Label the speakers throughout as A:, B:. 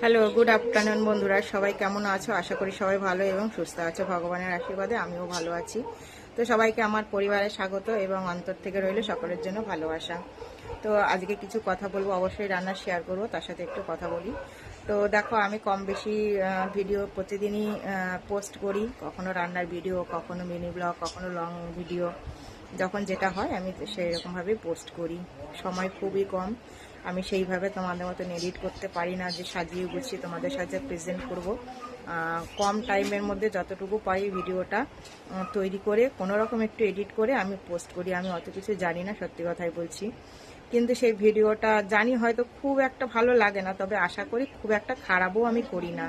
A: Hello, good afternoon বন্ধুরা, সবাই কেমন আছো? আশা করি সবাই ভালো এবং সুস্থ আছো ভগবানের আশীর্বাদে। আমিও ভালো আছি। তো সবাইকে আমার পরিবারে স্বাগত এবং অন্তর থেকে রইল সকলের জন্য ভালোবাসা। তো আজকে কিছু কথা বলবো, অবশ্যই রান্না শেয়ার করবো, তার সাথে একটু কথা বলি। তো দেখো, আমি কম বেশি ভিডিও প্রতিদিনই পোস্ট করি, কখনো রান্নার ভিডিও, কখনো মিনি ব্লগ, কখনো লং ভিডিও। যখন যেটা হয় আমি সেই রকমভাবে পোস্ট করি। সময় খুবই কম, আমি সেইভাবে তোমাদের মতন এডিট করতে পারি না যে সাজিয়ে গুছিয়ে তোমাদের সাথে প্রেজেন্ট করব। কম টাইমের মধ্যে যতটুকু পারি ভিডিওটা তৈরি করে কোনোরকম একটু এডিট করে আমি পোস্ট করি। আমি অত কিছু জানি না, সত্যি কথাই বলছি। কিন্তু সেই ভিডিওটা জানি হয়তো খুব একটা ভালো লাগে না, তবে আশা করি খুব একটা খারাপও আমি করি না।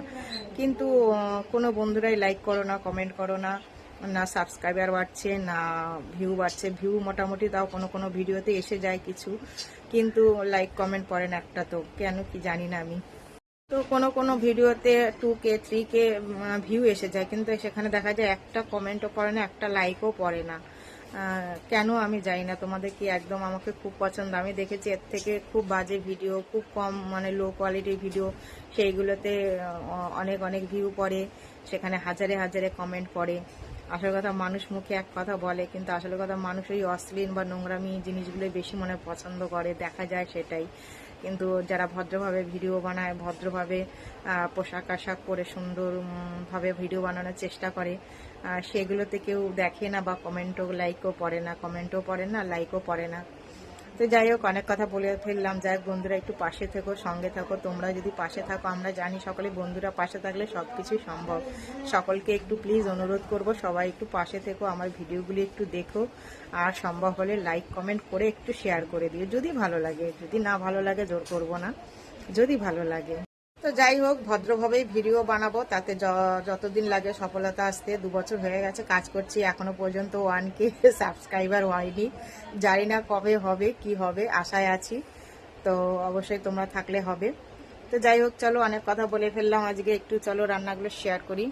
A: কিন্তু কোনো বন্ধুরাই লাইক করো না, কমেন্ট করো না, না সাবস্ক্রাইবার বাড়ছে, না ভিউ বাড়ছে। ভিউ মোটামুটি তাও কোনো কোনো ভিডিওতে এসে যায় কিছু, কিন্তু লাইক কমেন্ট পড়ে না একটা, তো কেন কি জানি না আমি। তো কোনো কোনো ভিডিওতে 2K 3K ভিউ এসে যায়, কিন্তু সেখানে দেখা যায় একটা কমেন্টও পড়ে না, একটা লাইকও পড়ে না। কেন আমি জানি না। তোমাদের কি একদম আমাকে খুব পছন্দ? আমি দেখেছি এর থেকে খুব বাজে ভিডিও, খুব কম মানে লো কোয়ালিটির ভিডিও, সেইগুলোতে অনেক অনেক ভিউ পড়ে, সেখানে হাজারে হাজারে কমেন্ট পড়ে। আসল কথা, মানুষ মুখে এক কথা বলে, কিন্তু আসলে কথা মানুষ ওই অশ্লীল বা নোংরামি জিনিসগুলোই বেশি মনে পছন্দ করে, দেখা যায় সেটাই। কিন্তু যারা ভদ্রভাবে ভিডিও বানায়, ভদ্রভাবে পোশাক আশাক পরে সুন্দরভাবে ভিডিও বানানোর চেষ্টা করে, সেগুলোতে কেউ দেখে না বা কমেন্টও লাইকও পড়ে না, কমেন্টও পড়ে না, লাইকও পড়ে না। তো যাই হোক, অনেক কথা বলে ফেললাম। যাই হোক বন্ধুরা, একটু পাশে থেকো, সঙ্গে থাকো। তোমরা যদি পাশে থাকো, আমরা জানি সকলে বন্ধুরা পাশে থাকলে সব কিছুই সম্ভব। সকলকে একটু প্লিজ অনুরোধ করব, সবাই একটু পাশে থেকো, আমার ভিডিওগুলি একটু দেখো, আর সম্ভব হলে লাইক কমেন্ট করে একটু শেয়ার করে দিও যদি ভালো লাগে। যদি না ভালো লাগে জোর করব না, যদি ভালো লাগে। তো যাই হোক, ভদ্রভাবেই ভিডিও বানাবো, তাতে যতদিন লাগে সফলতা আসতে। 2 বছর হয়ে গেছে কাজ করছি, এখনো পর্যন্ত 1K সাবস্ক্রাইবার হয়নি। জানি না কবে হবে, কি হবে, আশায় আছি। তো অবশ্যই তোমরা থাকলে হবে। তো যাই হোক, চলো অনেক কথা বলে ফেললাম, আজকে একটু চলো রান্নাগুলো শেয়ার করি।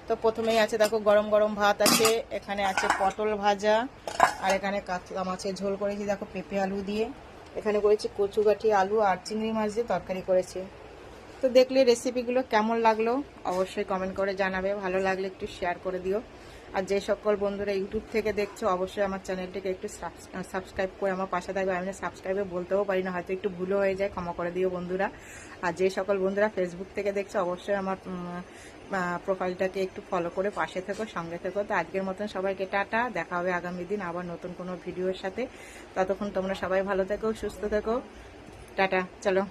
A: তো প্রথমেই আছে দেখো, গরম গরম ভাত আছে, এখানে আছে পটল ভাজা, আর এখানে কাতলা মাছের ঝোল করেছি দেখো পেঁপে আলু দিয়ে। এখানে করেছি কচুগাঠি আলু আর চিংড়ি মাছ দিয়ে তরকারি করেছি। তো দেখলে রেসিপিগুলো কেমন লাগলো অবশ্যই কমেন্ট করে জানাবে, ভালো লাগলে একটু শেয়ার করে দিও। আর যে সকল বন্ধুরা ইউটিউব থেকে দেখছো, অবশ্যই আমার চ্যানেলটিকে একটু সাবস্ক্রাইব করে আমার পাশে থাকবে। আমি সাবস্ক্রাইবে বলতেও পারি না, হয়তো একটু ভুলও হয়ে যায়, ক্ষমা করে দিও বন্ধুরা। আর যে সকল বন্ধুরা ফেসবুক থেকে দেখছো, অবশ্যই আমার প্রোফাইলটাকে একটু ফলো করে পাশে থেকো, সঙ্গে থেকো। তো আজকের মতন সবাইকে টাটা, দেখা হবে আগামী দিন আবার নতুন কোনো ভিডিওর সাথে। ততক্ষণ তোমরা সবাই ভালো থেকো, সুস্থ থেকো, টাটা, চলো।